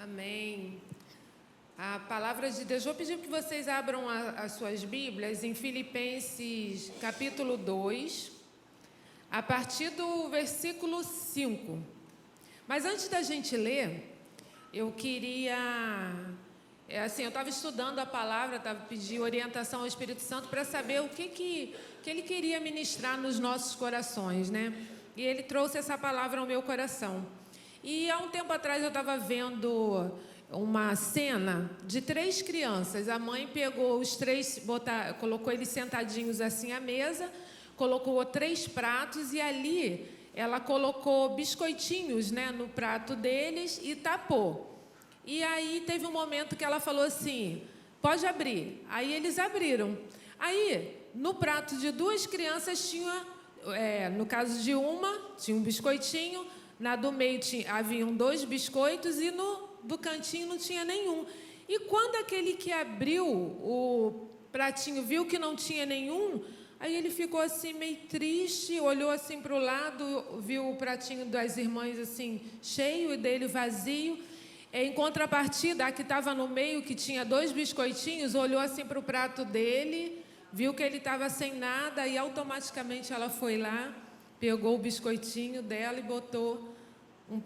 Amém. A palavra de Deus, vou pedir que vocês abram as suas Bíblias em Filipenses capítulo 2, a partir do versículo 5. Mas antes da gente ler, eu queria... eu estava estudando a palavra, pedindo orientação ao Espírito Santo para saber o que ele queria ministrar nos nossos corações, né? E ele trouxe essa palavra ao meu coração. E há um tempo atrás eu estava vendo uma cena de 3 crianças. A mãe pegou os 3, colocou eles sentadinhos assim à mesa, colocou 3 pratos e ali ela colocou biscoitinhos, né, no prato deles e tapou. E aí teve um momento que ela falou assim, pode abrir. Aí eles abriram. Aí no prato de 2 crianças tinha, no caso de uma, tinha um biscoitinho, na do meio haviam 2 biscoitos e do cantinho não tinha nenhum. E quando aquele que abriu o pratinho viu que não tinha nenhum, aí ele ficou assim meio triste, olhou assim para o lado, viu o pratinho das irmãs assim cheio e dele vazio. Em contrapartida, a que estava no meio, que tinha 2 biscoitinhos, olhou assim para o prato dele, viu que ele estava sem nada e automaticamente ela foi lá, pegou o biscoitinho dela e botou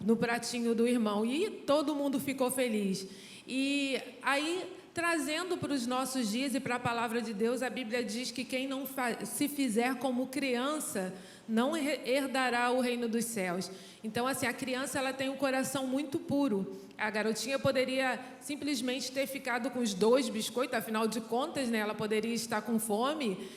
no pratinho do irmão. E todo mundo ficou feliz. E aí, trazendo para os nossos dias e para a palavra de Deus, a Bíblia diz que quem não se fizer como criança não herdará o reino dos céus. Então, assim, a criança ela tem um coração muito puro. A garotinha poderia simplesmente ter ficado com os 2 biscoitos, afinal de contas, né, ela poderia estar com fome,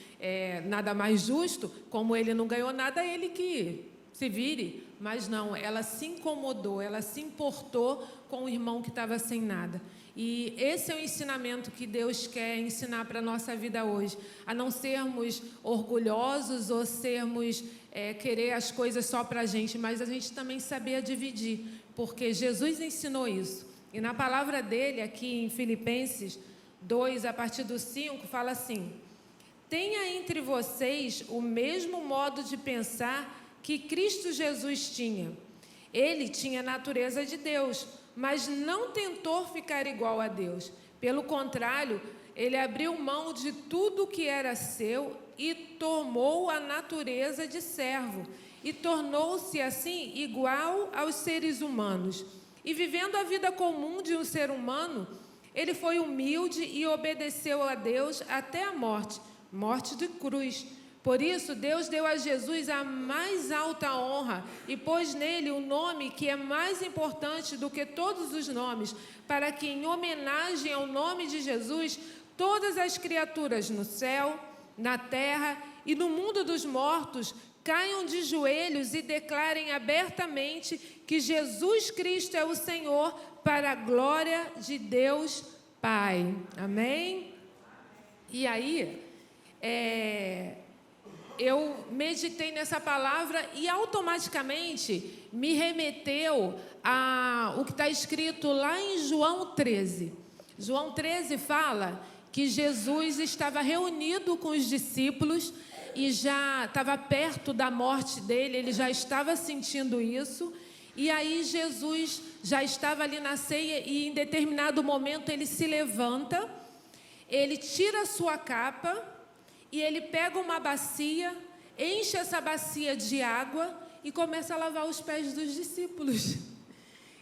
nada mais justo. Como ele não ganhou nada, ele que se vire. Mas não, ela se incomodou, ela se importou com o irmão que estava sem nada. E esse é o ensinamento que Deus quer ensinar para a nossa vida hoje. A não sermos orgulhosos ou sermos, querer as coisas só para a gente, mas a gente também saber dividir, porque Jesus ensinou isso. E na palavra dele, aqui em Filipenses 2, a partir do 5, fala assim: tenha entre vocês o mesmo modo de pensar que Cristo Jesus tinha. Ele tinha a natureza de Deus, mas não tentou ficar igual a Deus. Pelo contrário, ele abriu mão de tudo que era seu e tomou a natureza de servo e tornou-se assim igual aos seres humanos. E vivendo a vida comum de um ser humano, ele foi humilde e obedeceu a Deus até a morte de cruz. Por isso, Deus deu a Jesus a mais alta honra e pôs nele o nome que é mais importante do que todos os nomes, para que, em homenagem ao nome de Jesus, todas as criaturas no céu, na terra e no mundo dos mortos caiam de joelhos e declarem abertamente que Jesus Cristo é o Senhor, para a glória de Deus Pai. Amém? E aí, eu meditei nessa palavra e automaticamente me remeteu a o que está escrito lá em João 13. João 13 fala que Jesus estava reunido com os discípulos e já estava perto da morte dele, ele já estava sentindo isso. E aí Jesus já estava ali na ceia e em determinado momento ele se levanta, ele tira a sua capa e ele pega uma bacia, enche essa bacia de água e começa a lavar os pés dos discípulos.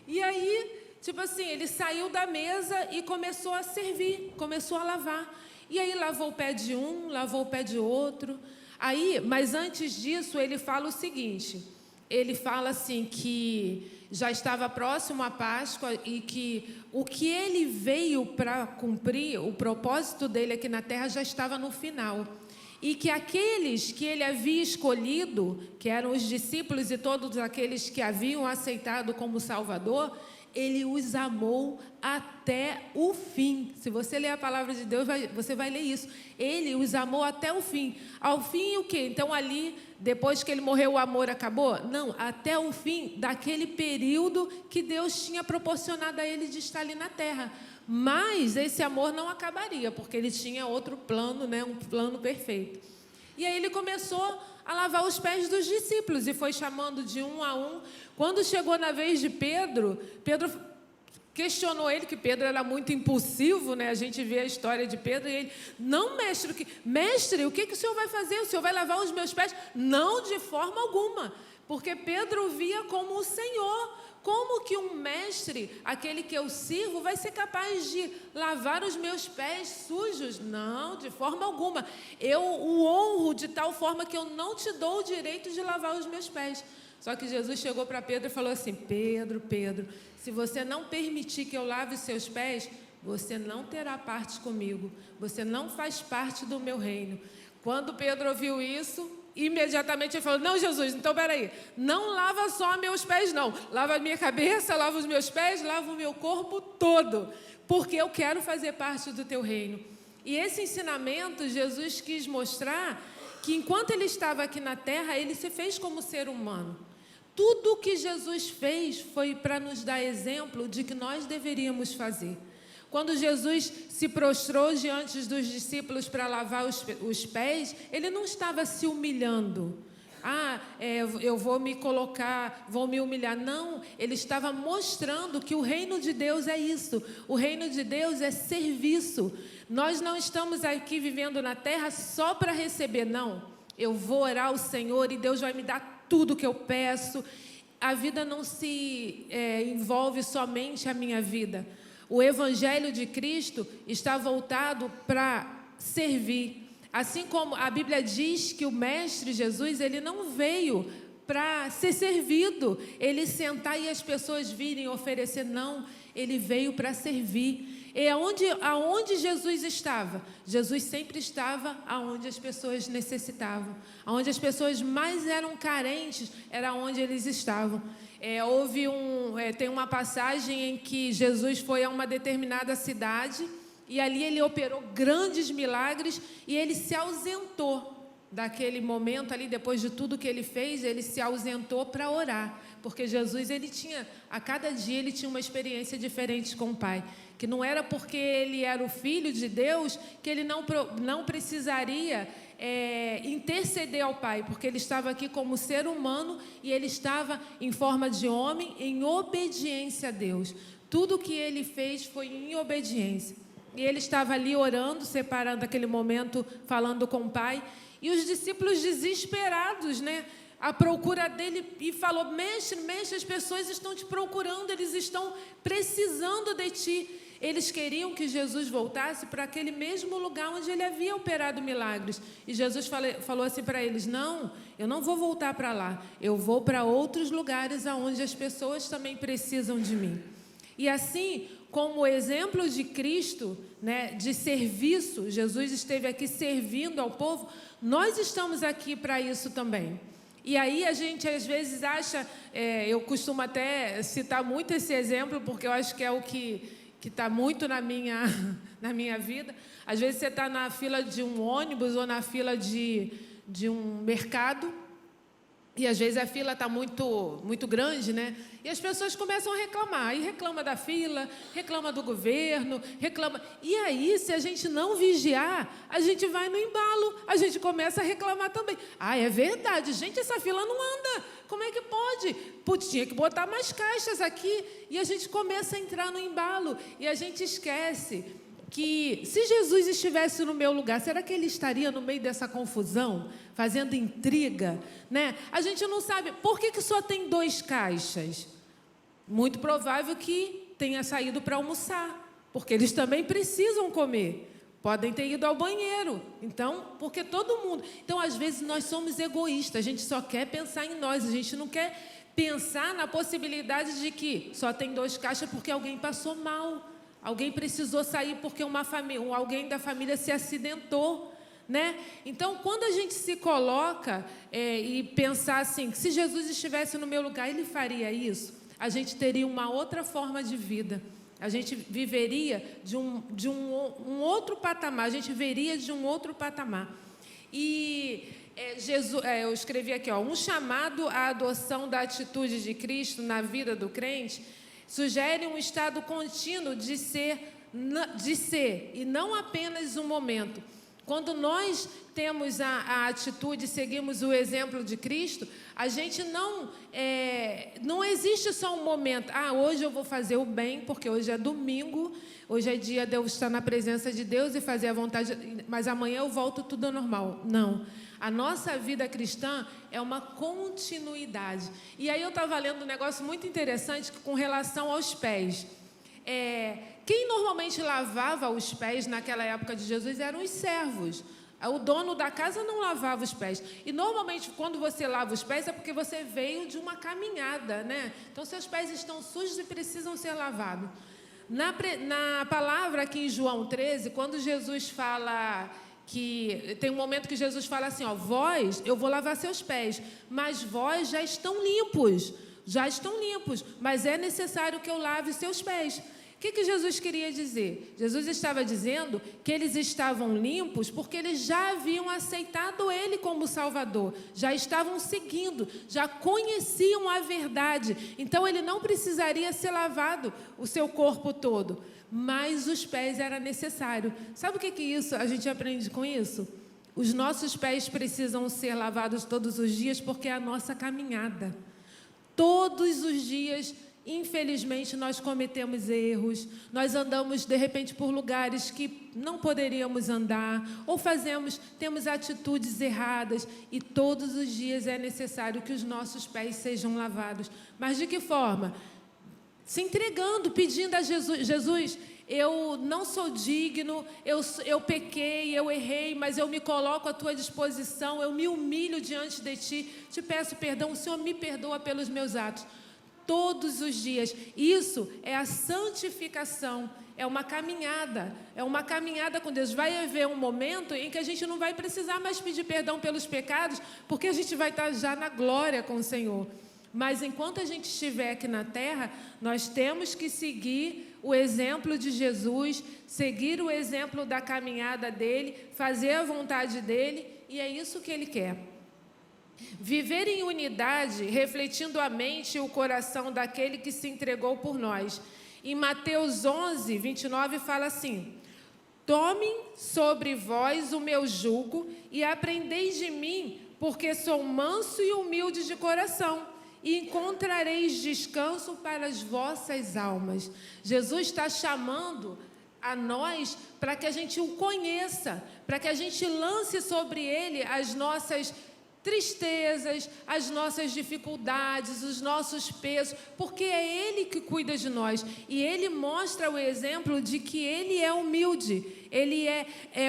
E aí, tipo assim, ele saiu da mesa e começou a servir, começou a lavar. E aí lavou o pé de um, lavou o pé de outro. Aí, mas antes disso, ele fala o seguinte, ele fala assim que já estava próximo à Páscoa e que o que ele veio para cumprir, o propósito dele aqui na terra já estava no final. E que aqueles que ele havia escolhido, que eram os discípulos e todos aqueles que haviam aceitado como Salvador, ele os amou até o fim. Se você ler a palavra de Deus, você vai ler isso. Ele os amou até o fim. Ao fim o quê? Então ali, depois que ele morreu, o amor acabou? Não, até o fim daquele período que Deus tinha proporcionado a ele de estar ali na terra. Mas esse amor não acabaria, porque ele tinha outro plano, né? Um plano perfeito. E aí ele começou a lavar os pés dos discípulos e foi chamando de um a um. Quando chegou na vez de Pedro questionou ele, que Pedro era muito impulsivo, né? A gente vê a história de Pedro e ele, não, mestre, o que o senhor vai fazer? O senhor vai lavar os meus pés? Não, de forma alguma, porque Pedro via como o Senhor. Como que um mestre, aquele que eu sirvo, vai ser capaz de lavar os meus pés sujos? Não, de forma alguma. Eu o honro de tal forma que eu não te dou o direito de lavar os meus pés. Só que Jesus chegou para Pedro e falou assim: Pedro, se você não permitir que eu lave os seus pés, você não terá parte comigo. Você não faz parte do meu reino. Quando Pedro ouviu isso, imediatamente ele falou: não, Jesus, então peraí, não lava só meus pés não, lava a minha cabeça, lava os meus pés, lava o meu corpo todo, porque eu quero fazer parte do teu reino. E esse ensinamento Jesus quis mostrar que enquanto ele estava aqui na terra, ele se fez como ser humano. Tudo o que Jesus fez foi para nos dar exemplo de que nós deveríamos fazer. Quando Jesus se prostrou diante dos discípulos para lavar os pés, ele não estava se humilhando. Eu vou me colocar, vou me humilhar. Não, ele estava mostrando que o reino de Deus é isso. O reino de Deus é serviço. Nós não estamos aqui vivendo na terra só para receber, não. Eu vou orar ao Senhor e Deus vai me dar tudo que eu peço. A vida não se envolve somente a minha vida. O Evangelho de Cristo está voltado para servir. Assim como a Bíblia diz que o Mestre Jesus, ele não veio para ser servido, ele sentar e as pessoas virem oferecer, não, ele veio para servir. E aonde Jesus estava? Jesus sempre estava aonde as pessoas necessitavam. Aonde as pessoas mais eram carentes, era onde eles estavam. Tem uma passagem em que Jesus foi a uma determinada cidade e ali ele operou grandes milagres e ele se ausentou daquele momento ali, depois de tudo que ele fez, ele se ausentou para orar, porque Jesus, a cada dia ele tinha uma experiência diferente com o Pai, que não era porque ele era o Filho de Deus que ele não precisaria interceder ao Pai, porque ele estava aqui como ser humano e ele estava em forma de homem, em obediência a Deus. Tudo que ele fez foi em obediência. E ele estava ali orando, separando aquele momento, falando com o Pai. E os discípulos desesperados, né, à procura dele, e falou: mestre, as pessoas estão te procurando, eles estão precisando de ti. Eles queriam que Jesus voltasse para aquele mesmo lugar onde ele havia operado milagres. E Jesus falou assim para eles: não, eu não vou voltar para lá, eu vou para outros lugares onde as pessoas também precisam de mim. E assim, como exemplo de Cristo, né, de serviço, Jesus esteve aqui servindo ao povo, nós estamos aqui para isso também. E aí a gente às vezes acha, eu costumo até citar muito esse exemplo, porque eu acho que é o que está muito na minha vida. Às vezes você está na fila de um ônibus ou na fila de um mercado, e às vezes a fila está muito, muito grande, né? E as pessoas começam a reclamar. E reclama da fila, reclama do governo, reclama. E aí, se a gente não vigiar, a gente vai no embalo, a gente começa a reclamar também. É verdade, gente, essa fila não anda. Como é que pode? Putz, tinha que botar mais caixas aqui. E a gente começa a entrar no embalo. E a gente esquece que se Jesus estivesse no meu lugar, será que ele estaria no meio dessa confusão, fazendo intriga, né? A gente não sabe por que só tem 2 caixas. Muito provável que tenha saído para almoçar, porque eles também precisam comer. Podem ter ido ao banheiro. Então, porque todo mundo... Então, às vezes, nós somos egoístas, a gente só quer pensar em nós, a gente não quer pensar na possibilidade de que só tem 2 caixas porque alguém passou mal. Alguém precisou sair porque alguém da família se acidentou, né? Então, quando a gente se coloca e pensar assim, se Jesus estivesse no meu lugar, ele faria isso? A gente teria uma outra forma de vida. A gente viveria de um outro patamar. A gente veria de um outro patamar. E Jesus, eu escrevi aqui, um chamado à adoção da atitude de Cristo na vida do crente sugere um estado contínuo de ser e não apenas um momento. Quando nós temos a atitude, seguimos o exemplo de Cristo, a gente não existe só um momento. Hoje eu vou fazer o bem, porque hoje é domingo, hoje é dia de eu estar na presença de Deus e fazer a vontade, mas amanhã eu volto tudo ao normal. Não. A nossa vida cristã é uma continuidade. E aí eu estava lendo um negócio muito interessante com relação aos pés. Quem normalmente lavava os pés naquela época de Jesus eram os servos. O dono da casa não lavava os pés. E normalmente quando você lava os pés é porque você veio de uma caminhada, né? Então seus pés estão sujos e precisam ser lavados. Na palavra aqui em João 13, quando Jesus fala que... Tem um momento que Jesus fala assim, vós, eu vou lavar seus pés, mas vós já estão limpos, mas é necessário que eu lave seus pés. O que Jesus queria dizer? Jesus estava dizendo que eles estavam limpos porque eles já haviam aceitado Ele como Salvador, já estavam seguindo, já conheciam a verdade. Então, Ele não precisaria ser lavado o seu corpo todo, mas os pés era necessário. Sabe o que isso a gente aprende com isso? Os nossos pés precisam ser lavados todos os dias porque é a nossa caminhada. Todos os dias, infelizmente, nós cometemos erros, nós andamos, de repente, por lugares que não poderíamos andar, ou temos atitudes erradas, e todos os dias é necessário que os nossos pés sejam lavados. Mas de que forma? Se entregando, pedindo a Jesus, Jesus, eu não sou digno, eu pequei, eu errei, mas eu me coloco à tua disposição, eu me humilho diante de ti, te peço perdão, o Senhor me perdoa pelos meus atos. Todos os dias. Isso é a santificação, é uma caminhada com Deus. Vai haver um momento em que a gente não vai precisar mais pedir perdão pelos pecados, porque a gente vai estar já na glória com o Senhor. Mas enquanto a gente estiver aqui na terra, nós temos que seguir o exemplo de Jesus, seguir o exemplo da caminhada dele, fazer a vontade dele, e é isso que ele quer. Viver em unidade, refletindo a mente e o coração daquele que se entregou por nós. Em Mateus 11, 29, fala assim: tomem sobre vós o meu jugo e aprendei de mim, porque sou manso e humilde de coração, e encontrareis descanso para as vossas almas. Jesus está chamando a nós para que a gente o conheça, para que a gente lance sobre ele as nossas tristezas, as nossas dificuldades, os nossos pesos, porque é Ele que cuida de nós, e Ele mostra o exemplo de que Ele é humilde. Ele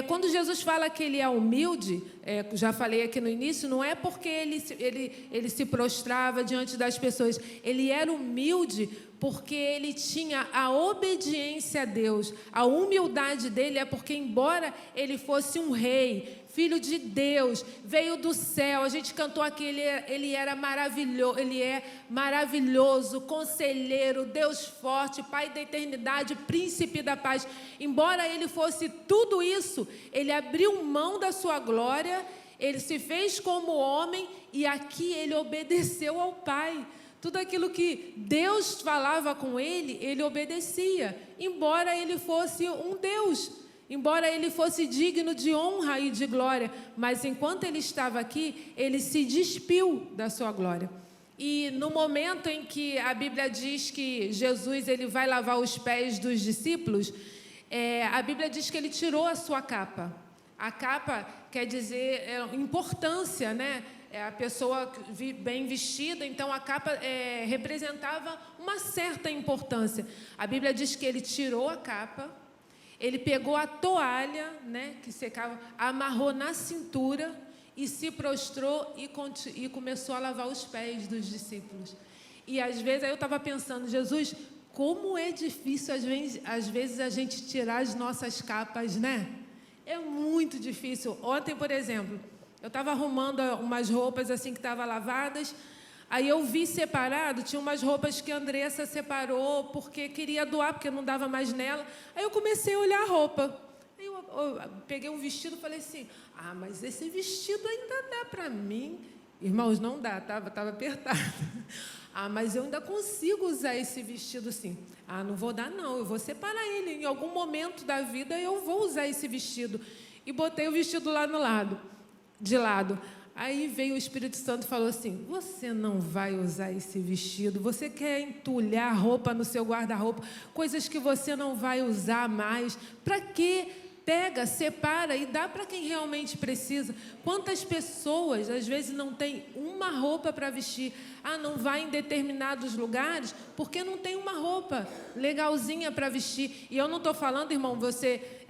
quando Jesus fala que Ele é humilde, já falei aqui no início, não é porque ele se prostrava diante das pessoas, Ele era humilde porque Ele tinha a obediência a Deus. A humildade dele é porque, embora Ele fosse um rei, Filho de Deus, veio do céu, a gente cantou aqui, ele era maravilhoso, ele é maravilhoso, conselheiro, Deus forte, Pai da eternidade, príncipe da paz. Embora ele fosse tudo isso, ele abriu mão da sua glória, ele se fez como homem, e aqui ele obedeceu ao Pai. Tudo aquilo que Deus falava com ele, ele obedecia, embora ele fosse um Deus. Embora ele fosse digno de honra e de glória, mas enquanto ele estava aqui, ele se despiu da sua glória. E no momento em que a Bíblia diz que Jesus ele vai lavar os pés dos discípulos, a Bíblia diz que ele tirou a sua capa. A capa quer dizer importância, né? É a pessoa bem vestida, então a capa representava uma certa importância. A Bíblia diz que ele tirou a capa, ele pegou a toalha, né, que secava, amarrou na cintura e se prostrou e começou a lavar os pés dos discípulos. E às vezes, aí eu estava pensando, Jesus, como é difícil às vezes a gente tirar as nossas capas, né? É muito difícil. Ontem, por exemplo, eu estava arrumando umas roupas assim que estavam lavadas. Aí eu vi separado, tinha umas roupas que a Andressa separou porque queria doar, porque não dava mais nela. Aí eu comecei a olhar a roupa. Aí eu peguei um vestido e falei assim, mas esse vestido ainda dá para mim. Irmãos, não dá, estava apertado. Mas eu ainda consigo usar esse vestido sim. Não vou dar não, eu vou separar ele. Em algum momento da vida eu vou usar esse vestido. e botei o vestido lá de lado. Aí veio o Espírito Santo e falou assim: você não vai usar esse vestido, você quer entulhar roupa no seu guarda-roupa, coisas que você não vai usar mais, para quê? Pega, separa e dá para quem realmente precisa. Quantas pessoas às vezes não tem uma roupa para vestir? Não vai em determinados lugares porque não tem uma roupa legalzinha para vestir. E eu não estou falando, irmão, você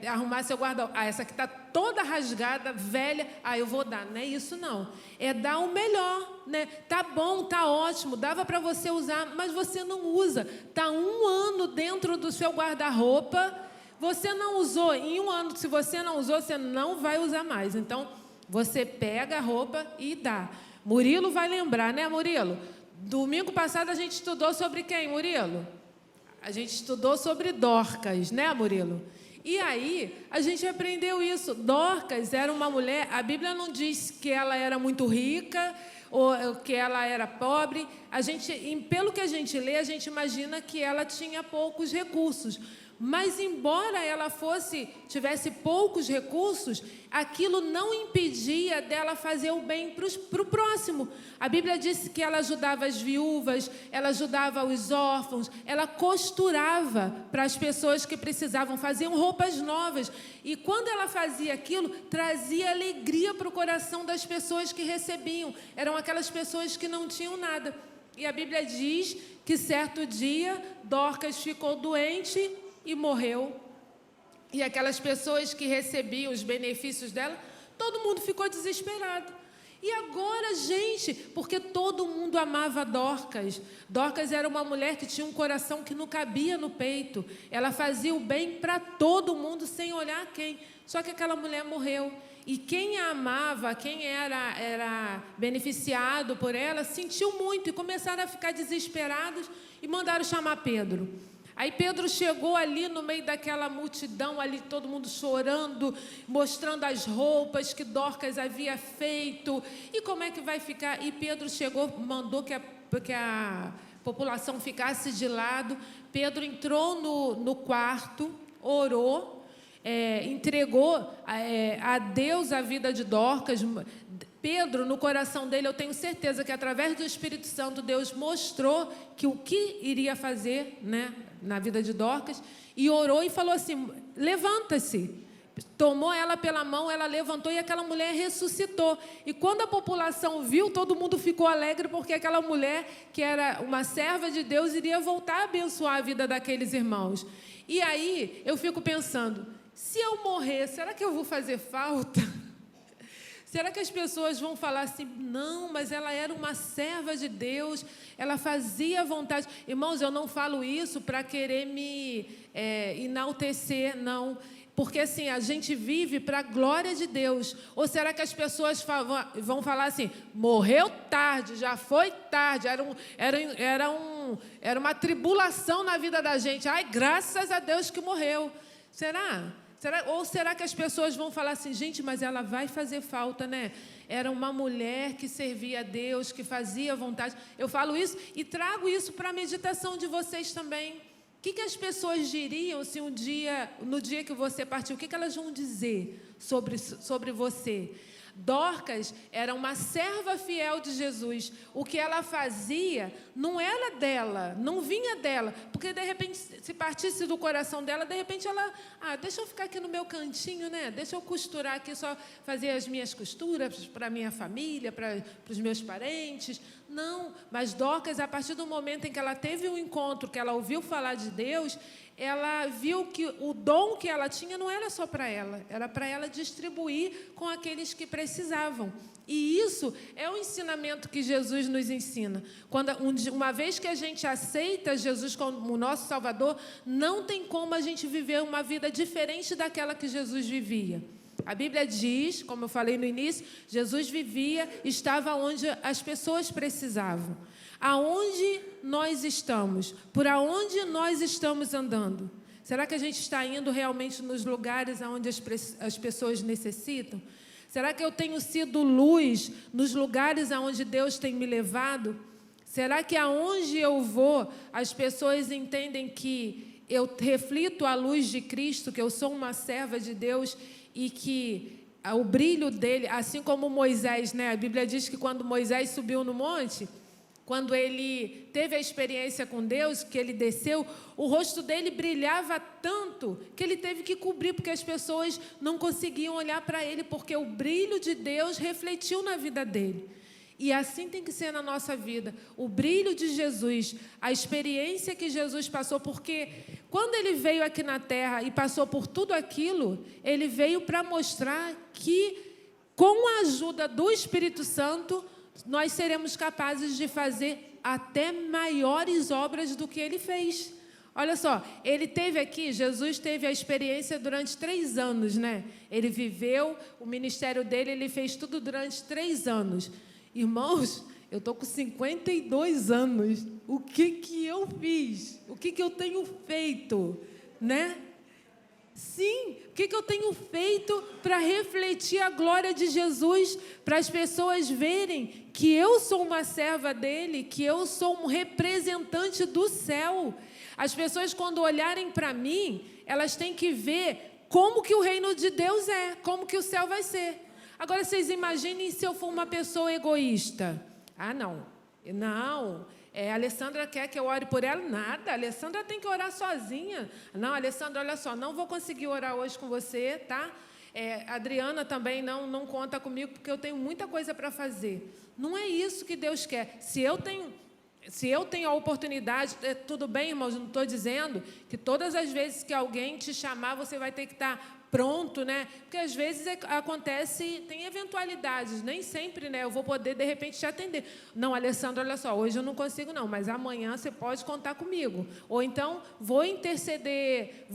arrumar seu guarda-roupa. Essa aqui está toda rasgada, velha, eu vou dar. Não é isso não. É dar o melhor, né? Tá bom, tá ótimo, dava para você usar, mas você não usa. Tá 1 ano dentro do seu guarda-roupa. Você não usou, em 1 ano, se você não usou, você não vai usar mais. Então, você pega a roupa e dá. Murilo vai lembrar, né, Murilo? Domingo passado a gente estudou sobre quem, Murilo? A gente estudou sobre Dorcas, né, Murilo? E aí, a gente aprendeu isso. Dorcas era uma mulher, a Bíblia não diz que ela era muito rica ou que ela era pobre. Pelo que a gente lê, a gente imagina que ela tinha poucos recursos. Mas, embora ela tivesse poucos recursos, aquilo não impedia dela fazer o bem para o próximo. A Bíblia diz que ela ajudava as viúvas, ela ajudava os órfãos, ela costurava para as pessoas que precisavam, faziam roupas novas. E quando ela fazia aquilo, trazia alegria para o coração das pessoas que recebiam. Eram aquelas pessoas que não tinham nada. E a Bíblia diz que certo dia Dorcas ficou doente e morreu. E aquelas pessoas que recebiam os benefícios dela, todo mundo ficou desesperado. E agora, gente, porque todo mundo amava Dorcas. Dorcas era uma mulher que tinha um coração que não cabia no peito. Ela fazia o bem para todo mundo, sem olhar quem. Só que aquela mulher morreu. E quem a amava, quem era beneficiado por ela, sentiu muito e começaram a ficar desesperados e mandaram chamar Pedro. Aí Pedro chegou ali no meio daquela multidão, ali todo mundo chorando, mostrando as roupas que Dorcas havia feito. E como é que vai ficar? E Pedro chegou, mandou que a população ficasse de lado. Pedro entrou no quarto, orou, entregou a Deus a vida de Dorcas. Pedro, no coração dele, eu tenho certeza que através do Espírito Santo, Deus mostrou que o que iria fazer, né, na vida de Dorcas, e orou e falou assim: levanta-se. Tomou ela pela mão, ela levantou e aquela mulher ressuscitou. E quando a população viu, todo mundo ficou alegre porque aquela mulher, que era uma serva de Deus, iria voltar a abençoar a vida daqueles irmãos. E aí, eu fico pensando, se eu morrer, será que eu vou fazer falta? Será que as pessoas vão falar assim: não, mas ela era uma serva de Deus, ela fazia vontade. Irmãos, eu não falo isso para querer me enaltecer, não. Porque assim, a gente vive para a glória de Deus. Ou será que as pessoas vão falar assim: morreu tarde, já foi tarde, era uma tribulação na vida da gente. Ai, graças a Deus que morreu. Será? Ou será que as pessoas vão falar assim: gente, mas ela vai fazer falta, né? Era uma mulher que servia a Deus, que fazia vontade. Eu falo isso e trago isso para a meditação de vocês também. O que as pessoas diriam se no dia que você partiu, o que elas vão dizer sobre você? Dorcas era uma serva fiel de Jesus. O que ela fazia não era dela, não vinha dela, porque de repente, se partisse do coração dela, de repente ela, deixa eu ficar aqui no meu cantinho, né? Deixa eu costurar aqui, só fazer as minhas costuras para a minha família, para os meus parentes. Não, mas Dorcas, a partir do momento em que ela teve um encontro, que ela ouviu falar de Deus, ela viu que o dom que ela tinha não era só para ela, era para ela distribuir com aqueles que precisavam. E isso é o ensinamento que Jesus nos ensina. Uma vez que a gente aceita Jesus como o nosso Salvador, não tem como a gente viver uma vida diferente daquela que Jesus vivia. A Bíblia diz, como eu falei no início, Jesus vivia, estava onde as pessoas precisavam. Aonde nós estamos? Por aonde nós estamos andando? Será que a gente está indo realmente nos lugares onde as pessoas necessitam? Será que eu tenho sido luz nos lugares aonde Deus tem me levado? Será que aonde eu vou, as pessoas entendem que eu reflito a luz de Cristo, que eu sou uma serva de Deus e que o brilho dele, assim como Moisés, né? A Bíblia diz que quando Moisés subiu no monte, quando ele teve a experiência com Deus, que ele desceu, o rosto dele brilhava tanto que ele teve que cobrir, porque as pessoas não conseguiam olhar para ele, porque o brilho de Deus refletiu na vida dele. E assim tem que ser na nossa vida. O brilho de Jesus, a experiência que Jesus passou, porque quando ele veio aqui na terra e passou por tudo aquilo, ele veio para mostrar que, com a ajuda do Espírito Santo, nós seremos capazes de fazer até maiores obras do que ele fez. Olha só, ele teve aqui, Jesus teve a experiência durante 3 anos, né? Ele viveu, o ministério dele, ele fez tudo durante 3 anos. Irmãos, eu estou com 52 anos. O que eu fiz? O que eu tenho feito? Né? Sim, o que eu tenho feito para refletir a glória de Jesus, para as pessoas verem que eu sou uma serva dele, que eu sou um representante do céu. As pessoas, quando olharem para mim, elas têm que ver como que o reino de Deus é, como que o céu vai ser. Agora, vocês imaginem se eu for uma pessoa egoísta. Ah, não. Não. A Alessandra quer que eu ore por ela? Nada. A Alessandra tem que orar sozinha. Não, Alessandra, olha só, não vou conseguir orar hoje com você, tá? A Adriana também não conta comigo, porque eu tenho muita coisa para fazer. Não é isso que Deus quer. Se eu tenho a oportunidade, tudo bem, irmãos, não estou dizendo que todas as vezes que alguém te chamar, você vai ter que estar pronto, né? Porque às vezes acontece, tem eventualidades, nem sempre, né? Eu vou poder, de repente, te atender. Não, Alessandra, olha só, hoje eu não consigo não, mas amanhã você pode contar comigo. Ou então, vou interceder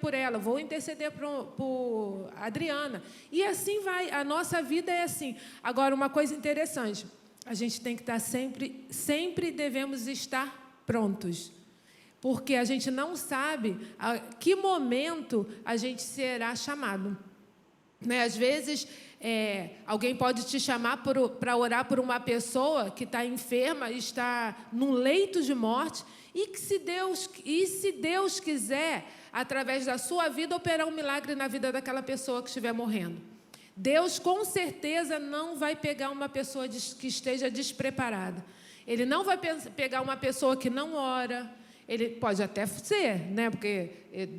por ela, vou interceder por Adriana. E assim vai, a nossa vida é assim. Agora, uma coisa interessante, a gente tem que estar sempre devemos estar prontos. Porque a gente não sabe a que momento a gente será chamado. Né? Às vezes, alguém pode te chamar para orar por uma pessoa que está enferma, está num leito de morte, e se Deus quiser, através da sua vida, operar um milagre na vida daquela pessoa que estiver morrendo. Deus, com certeza, não vai pegar uma pessoa que esteja despreparada. Ele não vai pegar uma pessoa que não ora. Ele pode até ser, né? Porque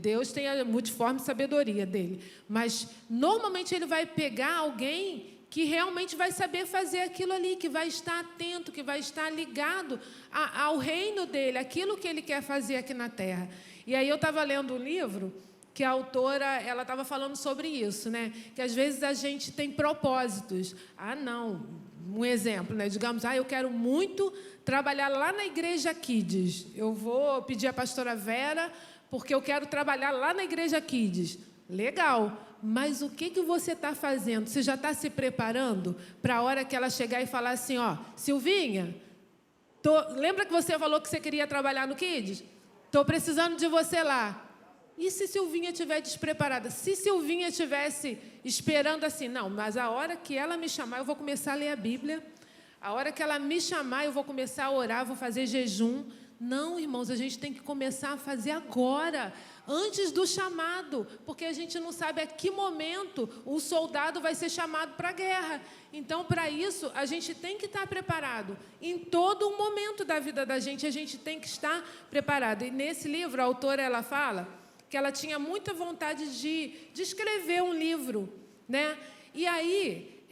Deus tem a multiforme sabedoria dele. Mas, normalmente, ele vai pegar alguém que realmente vai saber fazer aquilo ali, que vai estar atento, que vai estar ligado ao reino dele, aquilo que ele quer fazer aqui na terra. E aí eu estava lendo um livro que a autora ela estava falando sobre isso, né? Que às vezes a gente tem propósitos. Ah, não. Um exemplo, né? Digamos, eu quero muito trabalhar lá na igreja Kids. Eu vou pedir à pastora Vera, porque eu quero trabalhar lá na igreja Kids. Legal, mas o que você está fazendo? Você já está se preparando para a hora que ela chegar e falar assim, Silvinha, lembra que você falou que você queria trabalhar no Kids? Estou precisando de você lá. E se Silvinha estiver despreparada? Se Silvinha estivesse esperando assim, não, mas a hora que ela me chamar, eu vou começar a ler a Bíblia. A hora que ela me chamar, eu vou começar a orar, vou fazer jejum. Não, irmãos, a gente tem que começar a fazer agora, antes do chamado, porque a gente não sabe a que momento o soldado vai ser chamado para a guerra. Então, para isso, a gente tem que estar preparado. Em todo o momento da vida da gente, a gente tem que estar preparado. E nesse livro, a autora ela fala que ela tinha muita vontade de escrever um livro, né? E aí,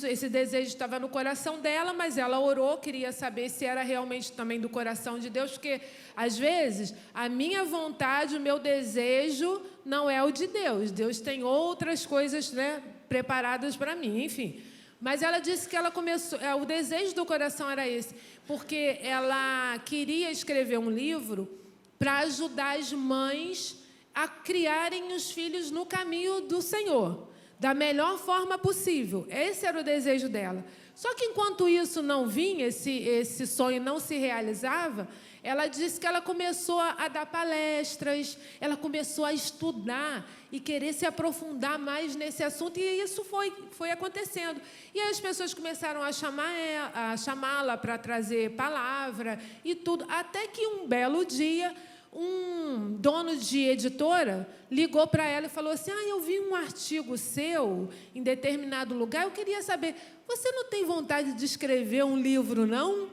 esse desejo estava no coração dela, mas ela orou, queria saber se era realmente também do coração de Deus, porque, às vezes, a minha vontade, o meu desejo, não é o de Deus. Deus tem outras coisas, né, preparadas para mim, enfim. Mas ela disse que ela começou, o desejo do coração era esse, porque ela queria escrever um livro para ajudar as mães a criarem os filhos no caminho do Senhor, da melhor forma possível. Esse era o desejo dela. Só que enquanto isso não vinha, esse sonho não se realizava, ela disse que ela começou a dar palestras, ela começou a estudar e querer se aprofundar mais nesse assunto, e isso foi acontecendo. E aí as pessoas começaram a chamá-la para trazer palavra e tudo, até que um belo dia um dono de editora ligou para ela e falou assim: eu vi um artigo seu em determinado lugar, eu queria saber, você não tem vontade de escrever um livro, não?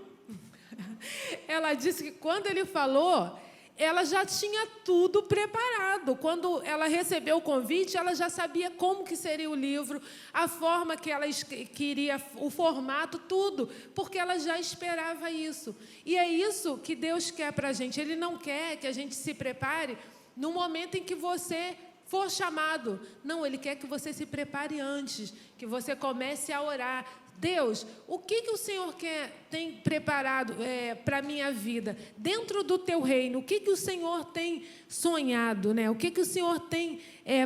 Ela disse que quando ele falou, ela já tinha tudo preparado. Quando ela recebeu o convite, ela já sabia como que seria o livro, a forma que ela queria, o formato, tudo, porque ela já esperava isso. E é isso que Deus quer para a gente. Ele não quer que a gente se prepare no momento em que você for chamado. Não, Ele quer que você se prepare antes, que você comece a orar. Deus, o que o Senhor tem preparado para a minha vida? Dentro do Teu reino, o que o Senhor tem sonhado, né? O que o Senhor tem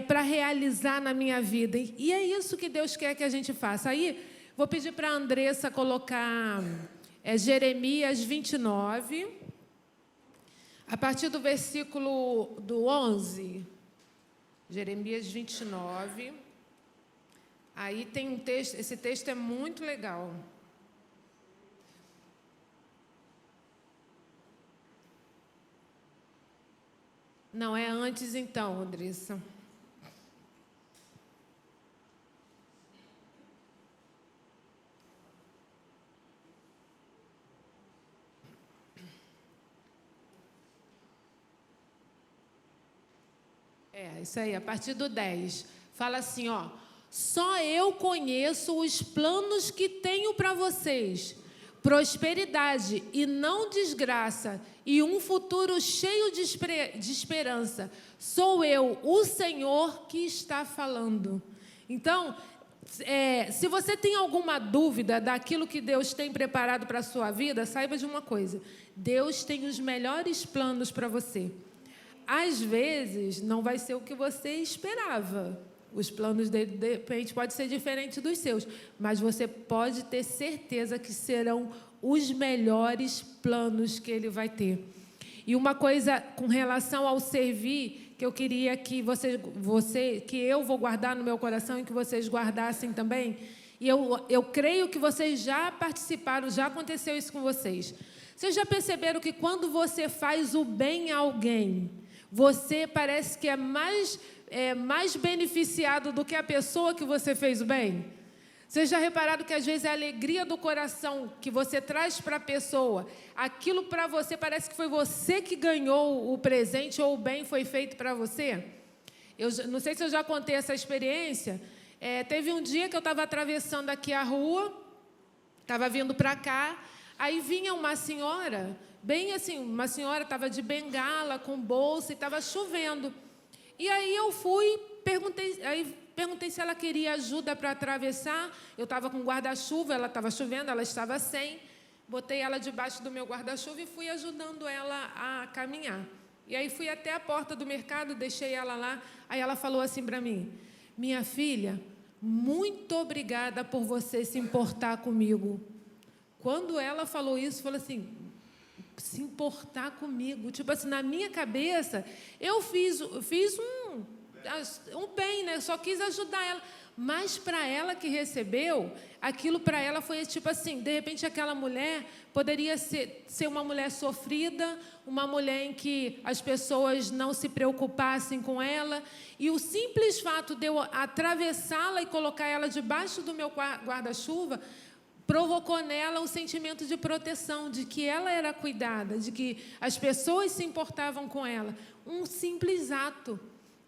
para realizar na minha vida? E é isso que Deus quer que a gente faça. Aí, vou pedir para a Andressa colocar Jeremias 29, a partir do versículo do 11. Jeremias 29. Aí tem um texto, esse texto é muito legal. Não, é antes então, Andressa. Isso aí, a partir do 10. Fala assim, só eu conheço os planos que tenho para vocês. Prosperidade e não desgraça, e um futuro cheio de esperança. Sou eu, o Senhor, que está falando. Então, se você tem alguma dúvida daquilo que Deus tem preparado para a sua vida, saiba de uma coisa: Deus tem os melhores planos para você. Às vezes, não vai ser o que você esperava. Os planos dele, de repente, podem ser diferentes dos seus, mas você pode ter certeza que serão os melhores planos que ele vai ter. E uma coisa com relação ao servir, que eu queria que que eu vou guardar no meu coração e que vocês guardassem também, e eu creio que vocês já participaram, já aconteceu isso com vocês. Vocês já perceberam que quando você faz o bem a alguém, você parece que é mais beneficiado do que a pessoa que você fez o bem? Vocês já repararam que às vezes a alegria do coração que você traz para a pessoa, aquilo para você parece que foi você que ganhou o presente ou o bem foi feito para você? Eu não sei se eu já contei essa experiência. Teve um dia que eu estava atravessando aqui a rua, estava vindo para cá, aí vinha uma senhora, bem assim, uma senhora estava de bengala, com bolsa, e estava chovendo. E aí eu perguntei se ela queria ajuda para atravessar. Eu estava com guarda-chuva, ela estava chovendo, ela estava sem. Botei ela debaixo do meu guarda-chuva e fui ajudando ela a caminhar. E aí fui até a porta do mercado, deixei ela lá. Aí ela falou assim para mim: minha filha, muito obrigada por você se importar comigo. Quando ela falou isso, eu falei assim: se importar comigo. Tipo assim, na minha cabeça, eu fiz um bem, né? Só quis ajudar ela. Mas para ela que recebeu, aquilo para ela foi tipo assim, de repente aquela mulher poderia ser uma mulher sofrida, uma mulher em que as pessoas não se preocupassem com ela, e o simples fato de eu atravessá-la e colocar ela debaixo do meu guarda-chuva provocou nela um sentimento de proteção, de que ela era cuidada, de que as pessoas se importavam com ela. Um simples ato.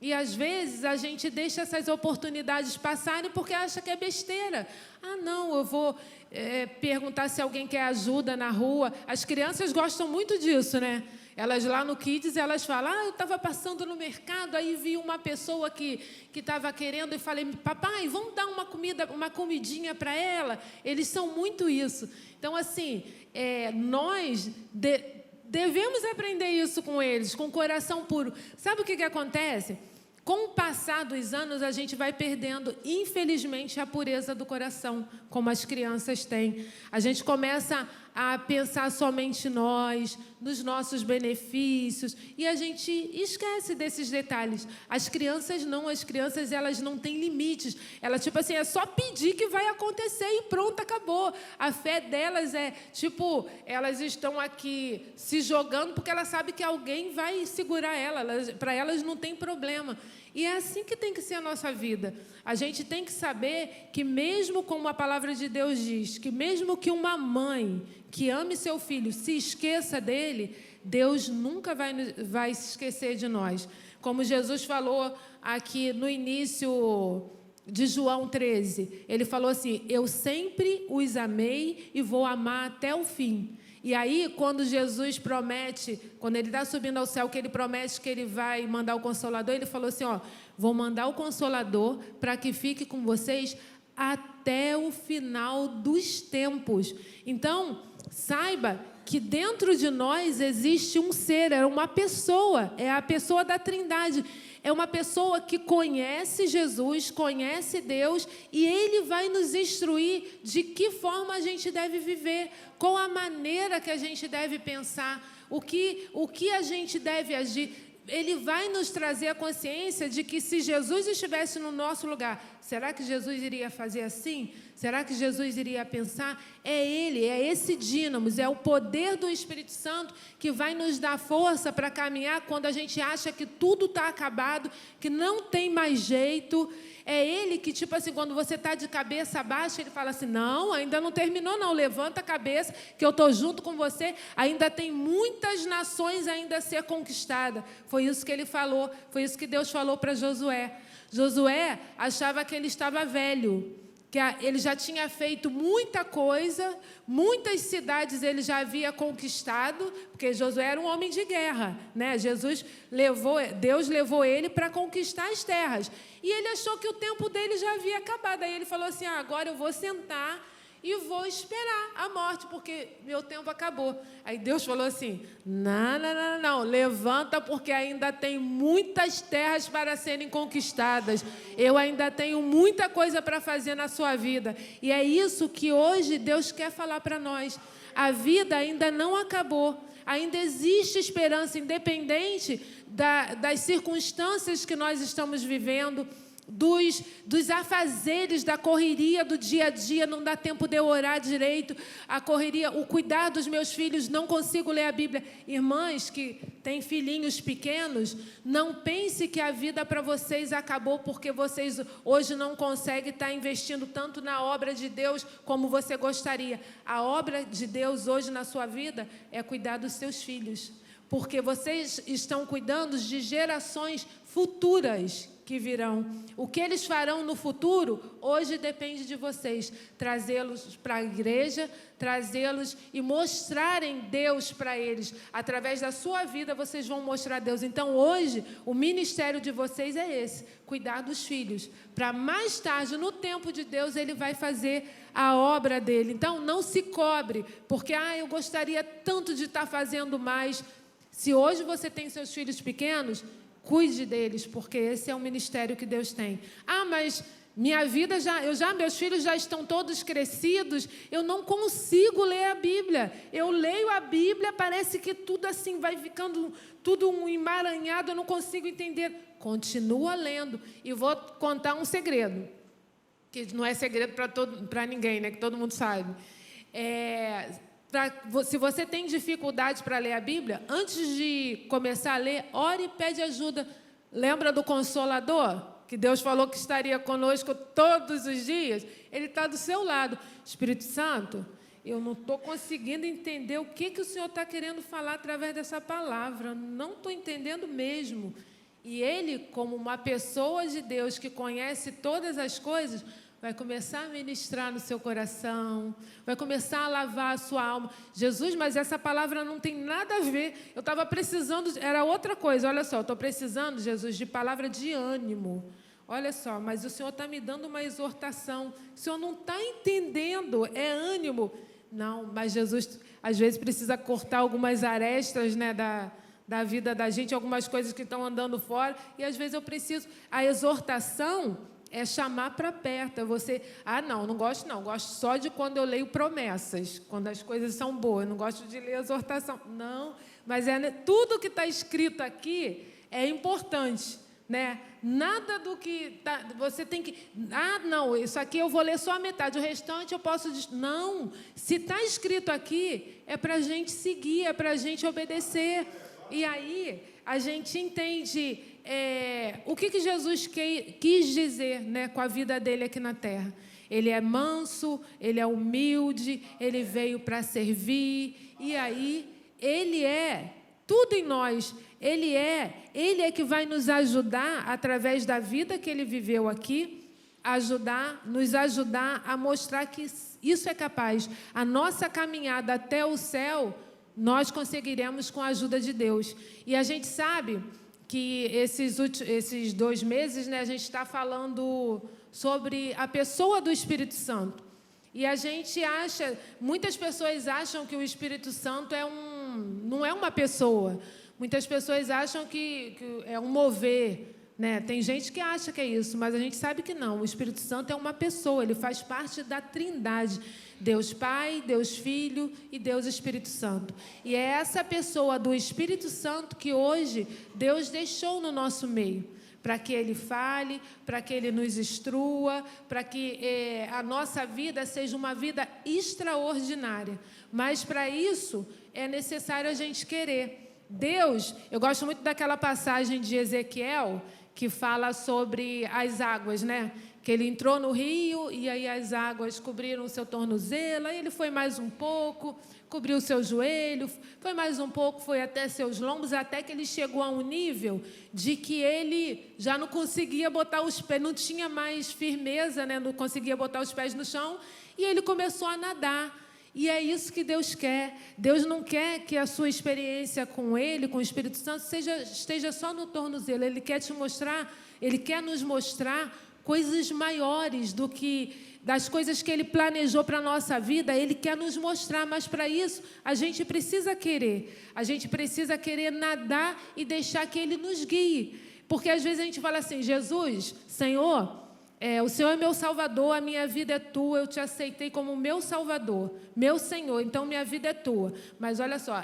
E, às vezes, a gente deixa essas oportunidades passarem porque acha que é besteira. Não, eu vou perguntar se alguém quer ajuda na rua. As crianças gostam muito disso, né? Elas lá no Kids, elas falam: eu estava passando no mercado, aí vi uma pessoa que estava querendo e falei: papai, vamos dar uma comidinha para ela? Eles são muito isso. Então, assim, nós devemos aprender isso com eles, com o coração puro. Sabe o que acontece? Com o passar dos anos, a gente vai perdendo, infelizmente, a pureza do coração, como as crianças têm. A gente começa a pensar somente em nós, nos nossos benefícios, e a gente esquece desses detalhes. As crianças não, elas não têm limites. Elas, tipo assim, é só pedir que vai acontecer e pronto, acabou. A fé delas é, tipo, elas estão aqui se jogando porque elas sabem que alguém vai segurar elas. Para elas não tem problema. E é assim que tem que ser a nossa vida. A gente tem que saber que mesmo como a palavra de Deus diz, que mesmo que uma mãe que ame seu filho se esqueça dele, Deus nunca vai se esquecer de nós. Como Jesus falou aqui no início de João 13, ele falou assim: eu sempre os amei e vou amar até o fim. E aí, quando Jesus promete, quando ele está subindo ao céu, que ele promete que ele vai mandar o Consolador, ele falou assim, ó, vou mandar o Consolador para que fique com vocês até o final dos tempos. Então, saiba que dentro de nós existe um ser, é uma pessoa, é a pessoa da Trindade. É uma pessoa que conhece Jesus, conhece Deus, e Ele vai nos instruir de que forma a gente deve viver, qual a maneira que a gente deve pensar, o que a gente deve agir. Ele vai nos trazer a consciência de que se Jesus estivesse no nosso lugar, será que Jesus iria fazer assim? Será que Jesus iria pensar? É Ele, é esse dínamos, é o poder do Espírito Santo que vai nos dar força para caminhar quando a gente acha que tudo está acabado, que não tem mais jeito. É Ele que, tipo assim, quando você está de cabeça baixa, Ele fala assim, não, ainda não terminou não, levanta a cabeça, que eu estou junto com você, ainda tem muitas nações ainda a ser conquistadas. Foi isso que Ele falou, foi isso que Deus falou para Josué. Josué achava que ele estava velho, que ele já tinha feito muita coisa, muitas cidades ele já havia conquistado, porque Josué era um homem de guerra, né? Deus levou ele para conquistar as terras. E ele achou que o tempo dele já havia acabado. Aí ele falou assim, agora eu vou sentar e vou esperar a morte, porque meu tempo acabou. Aí Deus falou assim, não, levanta, porque ainda tem muitas terras para serem conquistadas. Eu ainda tenho muita coisa para fazer na sua vida. E é isso que hoje Deus quer falar para nós. A vida ainda não acabou. Ainda existe esperança, independente das circunstâncias que nós estamos vivendo, dos afazeres da correria do dia a dia, não dá tempo de eu orar direito, a correria, o cuidar dos meus filhos, não consigo ler a Bíblia. Irmãs que têm filhinhos pequenos, não pense que a vida para vocês acabou porque vocês hoje não conseguem estar investindo tanto na obra de Deus como você gostaria. A obra de Deus hoje na sua vida é cuidar dos seus filhos, porque vocês estão cuidando de gerações futuras que virão. O que eles farão no futuro, hoje depende de vocês. Trazê-los para a igreja, trazê-los e mostrarem Deus para eles. Através da sua vida, vocês vão mostrar Deus. Então, hoje, o ministério de vocês é esse, cuidar dos filhos. Para mais tarde, no tempo de Deus, Ele vai fazer a obra dele. Então, não se cobre, porque, eu gostaria tanto de estar fazendo mais. Se hoje você tem seus filhos pequenos, cuide deles, porque esse é o ministério que Deus tem. Mas minha vida meus filhos já estão todos crescidos, eu não consigo ler a Bíblia. Eu leio a Bíblia, parece que tudo assim vai ficando tudo um emaranhado, eu não consigo entender. Continua lendo. E vou contar um segredo, que não é segredo para ninguém, né? Que todo mundo sabe. Se você tem dificuldade para ler a Bíblia, antes de começar a ler, ore e pede ajuda. Lembra do Consolador? Que Deus falou que estaria conosco todos os dias? Ele está do seu lado. Espírito Santo, eu não estou conseguindo entender o que o Senhor está querendo falar através dessa palavra. Não estou entendendo mesmo. E Ele, como uma pessoa de Deus que conhece todas as coisas, vai começar a ministrar no seu coração, vai começar a lavar a sua alma. Jesus, mas essa palavra não tem nada a ver. Eu estava precisando, era outra coisa. Olha só, eu estou precisando, Jesus, de palavra de ânimo. Olha só, mas o Senhor está me dando uma exortação. O Senhor não está entendendo, é ânimo. Não, mas Jesus, às vezes, precisa cortar algumas arestas, né, da vida da gente, algumas coisas que estão andando fora, e às vezes eu preciso. A exortação, é chamar para perto, é você... não gosto não, gosto só de quando eu leio promessas, quando as coisas são boas, não gosto de ler exortação. Não, mas tudo que está escrito aqui é importante, né? Nada do que você tem que... não, isso aqui eu vou ler só a metade, o restante eu posso... Não, se está escrito aqui, é para a gente seguir, é para a gente obedecer. E aí, a gente entende o que Jesus quis dizer, né, com a vida dele aqui na Terra. Ele é manso, ele é humilde, ele veio para servir, e aí ele é tudo em nós. Ele é que vai nos ajudar, através da vida que ele viveu aqui, nos ajudar a mostrar que isso é capaz. A nossa caminhada até o céu, nós conseguiremos com a ajuda de Deus. E a gente sabe que esses 2 meses, né, a gente está falando sobre a pessoa do Espírito Santo. E a gente muitas pessoas acham que o Espírito Santo não é uma pessoa. Muitas pessoas acham que é um mover, né? Tem gente que acha que é isso, mas a gente sabe que não. O Espírito Santo é uma pessoa, ele faz parte da Trindade. Deus Pai, Deus Filho e Deus Espírito Santo. E é essa pessoa do Espírito Santo que hoje Deus deixou no nosso meio, para que Ele fale, para que Ele nos instrua, para que a nossa vida seja uma vida extraordinária. Mas, para isso, é necessário a gente querer. Deus, eu gosto muito daquela passagem de Ezequiel, que fala sobre as águas, né? Que ele entrou no rio e aí as águas cobriram o seu tornozelo, aí ele foi mais um pouco, cobriu o seu joelho, foi mais um pouco, foi até seus lombos, até que ele chegou a um nível de que ele já não conseguia botar os pés, não tinha mais firmeza, né? Não conseguia botar os pés no chão, e ele começou a nadar. E é isso que Deus quer. Deus não quer que a sua experiência com Ele, com o Espírito Santo, esteja só no tornozelo. Ele quer te mostrar, Ele quer nos mostrar coisas maiores das coisas que Ele planejou para a nossa vida. Ele quer nos mostrar, mas para isso a gente precisa querer. A gente precisa querer nadar e deixar que Ele nos guie. Porque às vezes a gente fala assim, Jesus, Senhor... o Senhor é meu Salvador, a minha vida é tua, eu te aceitei como meu Salvador, meu Senhor, então minha vida é tua. Mas olha só,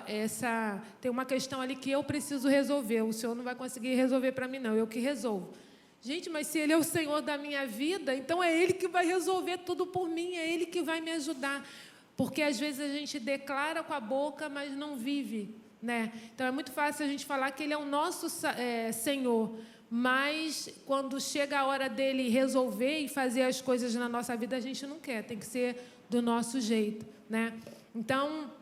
tem uma questão ali que eu preciso resolver, o Senhor não vai conseguir resolver para mim não, eu que resolvo. Gente, mas se Ele é o Senhor da minha vida, então é Ele que vai resolver tudo por mim, é Ele que vai me ajudar. Porque às vezes a gente declara com a boca, mas não vive, né? Então é muito fácil a gente falar que Ele é o nosso Senhor, mas quando chega a hora dele resolver e fazer as coisas na nossa vida, a gente não quer, tem que ser do nosso jeito, né? Então,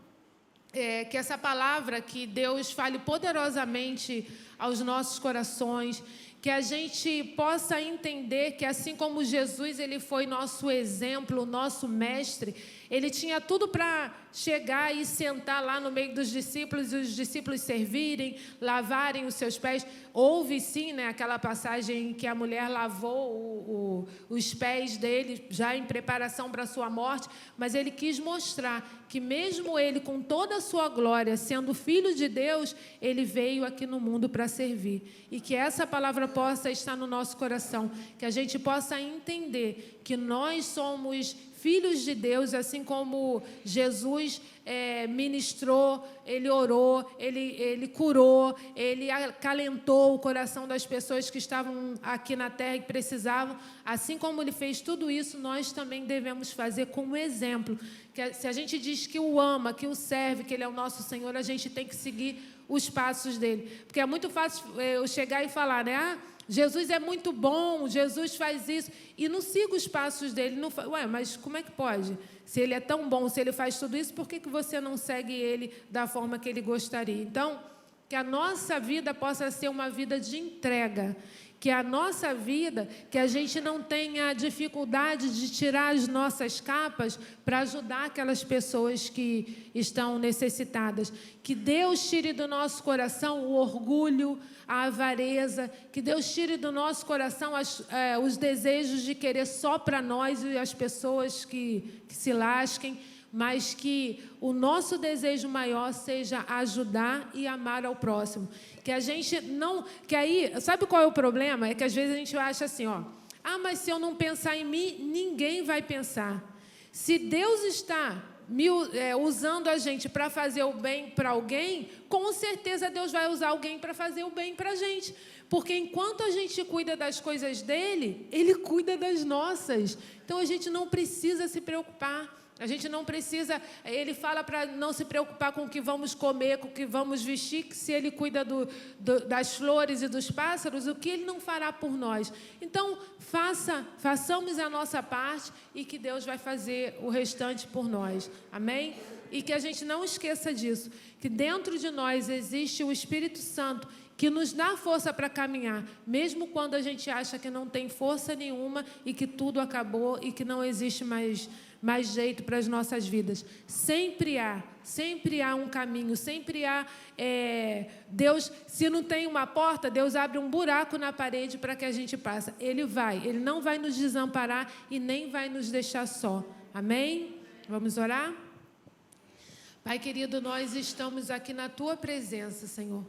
que essa palavra, que Deus fale poderosamente aos nossos corações, que a gente possa entender que assim como Jesus, ele foi nosso exemplo, nosso mestre, ele tinha tudo para chegar e sentar lá no meio dos discípulos e os discípulos servirem, lavarem os seus pés. Houve sim, né, aquela passagem em que a mulher lavou os pés dele, já em preparação para a sua morte, mas ele quis mostrar que mesmo ele, com toda a sua glória, sendo filho de Deus, ele veio aqui no mundo para servir. E que essa palavra possa estar no nosso coração, que a gente possa entender que nós somos filhos de Deus, assim como Jesus ministrou, ele orou, ele curou, ele acalentou o coração das pessoas que estavam aqui na terra e que precisavam. Assim como ele fez tudo isso, nós também devemos fazer como exemplo. Que se a gente diz que o ama, que o serve, que ele é o nosso Senhor, a gente tem que seguir os passos dele. Porque é muito fácil eu chegar e falar, né? Jesus é muito bom, Jesus faz isso, e não siga os passos dele. Não mas como é que pode? Se ele é tão bom, se ele faz tudo isso, por que você não segue ele da forma que ele gostaria? Então, que a nossa vida possa ser uma vida de entrega, que a nossa vida, que a gente não tenha dificuldade de tirar as nossas capas para ajudar aquelas pessoas que estão necessitadas. Que Deus tire do nosso coração o orgulho, a avareza, que Deus tire do nosso coração os desejos de querer só para nós e as pessoas que se lasquem, mas que o nosso desejo maior seja ajudar e amar ao próximo. Que a gente não... Que aí, sabe qual é o problema? É que às vezes a gente acha assim, Ah, mas se eu não pensar em mim, ninguém vai pensar. Se Deus está usando a gente para fazer o bem para alguém, com certeza Deus vai usar alguém para fazer o bem para a gente. Porque enquanto a gente cuida das coisas dele, ele cuida das nossas. Então a gente não precisa se preocupar. A gente não precisa, ele fala para não se preocupar com o que vamos comer, com o que vamos vestir, que se ele cuida das flores e dos pássaros, o que ele não fará por nós? Então, façamos a nossa parte e que Deus vai fazer o restante por nós. Amém? E que a gente não esqueça disso, que dentro de nós existe o Espírito Santo, que nos dá força para caminhar, mesmo quando a gente acha que não tem força nenhuma e que tudo acabou e que não existe mais jeito para as nossas vidas. Sempre há um caminho, sempre há Deus, se não tem uma porta, Deus abre um buraco na parede para que a gente passe. Ele não vai nos desamparar e nem vai nos deixar só. Amém? Vamos orar? Pai querido, nós estamos aqui na Tua presença, Senhor.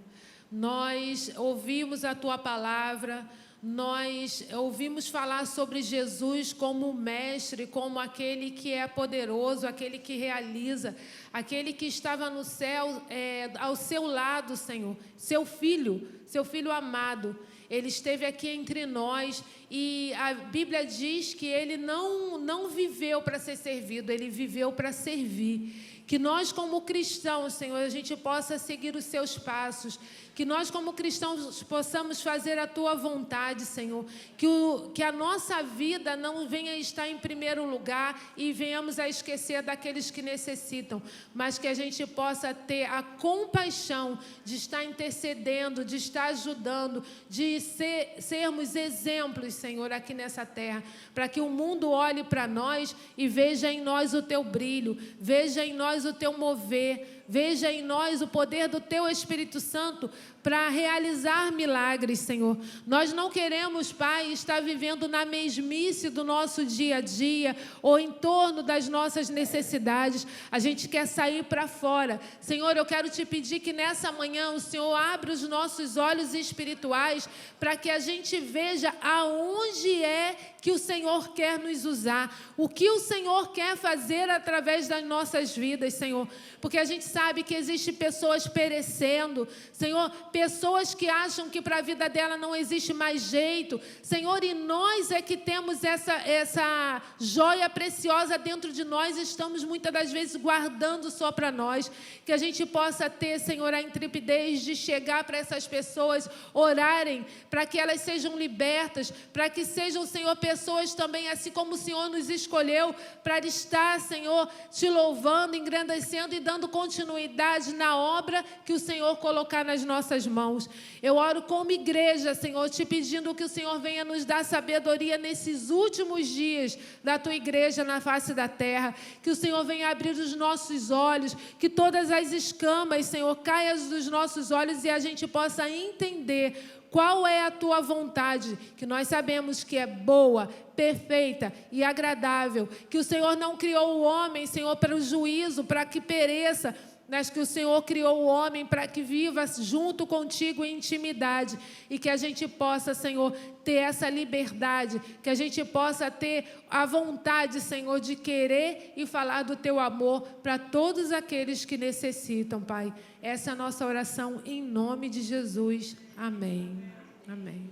Nós ouvimos a Tua palavra, nós ouvimos falar sobre Jesus como mestre, como aquele que é poderoso, aquele que realiza, aquele que estava no céu, ao seu lado, Senhor, seu filho amado. Ele esteve aqui entre nós e a Bíblia diz que ele não viveu para ser servido, ele viveu para servir. Que nós como cristãos, Senhor, a gente possa seguir os seus passos. Que nós como cristãos possamos fazer a Tua vontade, Senhor. Que a nossa vida não venha estar em primeiro lugar e venhamos a esquecer daqueles que necessitam. Mas que a gente possa ter a compaixão de estar intercedendo, de estar ajudando, de sermos exemplos, Senhor, aqui nessa terra. Para que o mundo olhe para nós e veja em nós o Teu brilho, veja em nós o Teu mover, veja em nós o poder do Teu Espírito Santo para realizar milagres, Senhor. Nós não queremos, Pai, estar vivendo na mesmice do nosso dia a dia ou em torno das nossas necessidades. A gente quer sair para fora. Senhor, eu quero Te pedir que nessa manhã o Senhor abra os nossos olhos espirituais para que a gente veja aonde é que o Senhor quer nos usar, o que o Senhor quer fazer através das nossas vidas, Senhor. Porque a gente sabe que existem pessoas perecendo, Senhor, pessoas que acham que para a vida dela não existe mais jeito, Senhor, e nós é que temos essa joia preciosa dentro de nós, estamos muitas das vezes guardando só para nós, que a gente possa ter, Senhor, a intrepidez de chegar para essas pessoas, orarem, para que elas sejam libertas, para que sejam, Senhor, pessoas também, assim como o Senhor nos escolheu, para estar, Senhor, Te louvando, engrandecendo e dando continuidade na obra que o Senhor colocar nas nossas mãos. Eu oro como igreja, Senhor, Te pedindo que o Senhor venha nos dar sabedoria nesses últimos dias da Tua igreja na face da terra, que o Senhor venha abrir os nossos olhos, que todas as escamas, Senhor, caiam dos nossos olhos e a gente possa entender qual é a Tua vontade, que nós sabemos que é boa, perfeita e agradável, que o Senhor não criou o homem, Senhor, para o juízo, para que pereça, mas que o Senhor criou o homem para que viva junto contigo em intimidade e que a gente possa, Senhor, ter essa liberdade, que a gente possa ter a vontade, Senhor, de querer e falar do Teu amor para todos aqueles que necessitam, Pai. Essa é a nossa oração em nome de Jesus. Amém. Amém.